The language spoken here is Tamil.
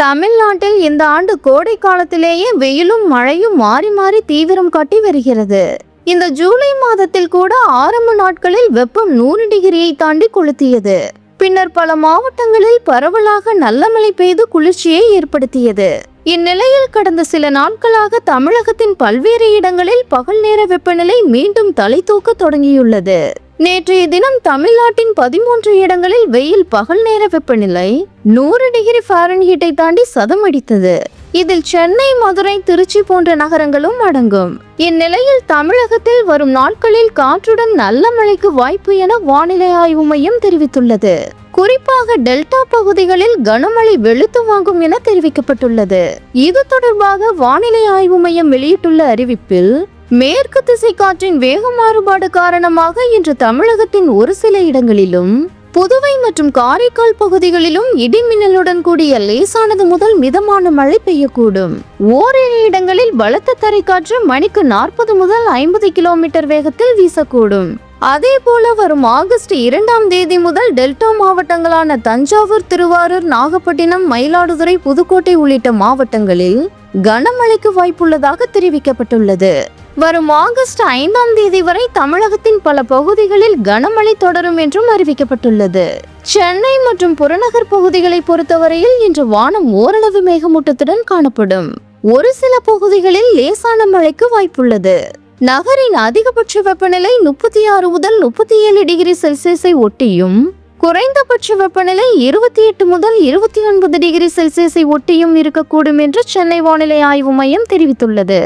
தமிழ்நாட்டில் இந்த ஆண்டு கோடை காலத்திலேயே வெயிலும் மழையும் மாறி மாறி தீவிரம் காட்டி வருகிறது. இந்த ஜூலை மாதத்தில் கூட ஆரம்ப நாட்களில் வெப்பம் 100 டிகிரியை தாண்டி கொளுத்தியது. பின்னர் பல மாவட்டங்களில் பரவலாக நல்ல மழை பெய்து குளிர்ச்சியை ஏற்படுத்தியது. இந்நிலையில் கடந்த சில நாட்களாக தமிழகத்தின் பல்வேறு இடங்களில் பகல் நேர வெப்பநிலை மீண்டும் தலை தூக்க தொடங்கியுள்ளது. நேற்றைய தினம் தமிழ்நாட்டின் 13 இடங்களில் வெயில் பகல் நேர வெப்பநிலை 100 டிகிரி ஃபாரன்ஹீட்டை தாண்டி சதமடித்தது. இதில் சென்னை, மதுரை, திருச்சி போன்ற நகரங்களும் அடங்கும். இந்நிலையில் தமிழகத்தில் வரும் நாட்களில் காற்றுடன் நல்ல மழைக்கு வாய்ப்பு என வானிலை ஆய்வு மையம் தெரிவித்துள்ளது. குறிப்பாக டெல்டா பகுதிகளில் கனமழை வெளுத்து வாங்கும் என தெரிவிக்கப்பட்டுள்ளது. இது தொடர்பாக வானிலை ஆய்வு மையம் வெளியிட்டுள்ள அறிவிப்பில், மேற்கு திசை காற்றின் வேக மாறுபாடு காரணமாக இன்று தமிழகத்தின் ஒரு சில இடங்களிலும், புதுவை மற்றும் காரைக்கால் பகுதிகளிலும் இடி மின்னலுடன் கூடிய லேசானது முதல் மிதமான மழை பெய்யக்கூடும். ஓரிரு இடங்களில் பலத்த தரைக்காற்று மணிக்கு 40 முதல் 50 கிலோமீட்டர் வேகத்தில் வீசக்கூடும். அதே போல வரும் ஆகஸ்ட் 2ஆம் தேதி முதல் டெல்டா மாவட்டங்களான தஞ்சாவூர், திருவாரூர், நாகப்பட்டினம், மயிலாடுதுறை, புதுக்கோட்டை உள்ளிட்ட மாவட்டங்களில் கனமழைக்கு வாய்ப்புள்ளதாக தெரிவிக்கப்பட்டுள்ளது. வரும் ஆகஸ்ட் 5ஆம் தேதி வரை தமிழகத்தின் பல பகுதிகளில் கனமழை தொடரும் என்றும் அறிவிக்கப்பட்டுள்ளது. சென்னை மற்றும் புறநகர் பகுதிகளை பொறுத்தவரையில் இன்று வானம் ஓரளவு மேகமூட்டத்துடன் காணப்படும். ஒரு சில பகுதிகளில் லேசான மழைக்கு வாய்ப்புள்ளது. நகரின் அதிகபட்ச வெப்பநிலை 36 முதல் 37 டிகிரி செல்சியஸை ஒட்டியும், குறைந்தபட்ச வெப்பநிலை 28 முதல் 29 டிகிரி செல்சியஸை ஒட்டியும் இருக்கக்கூடும் என்று சென்னை வானிலை ஆய்வு மையம் தெரிவித்துள்ளது.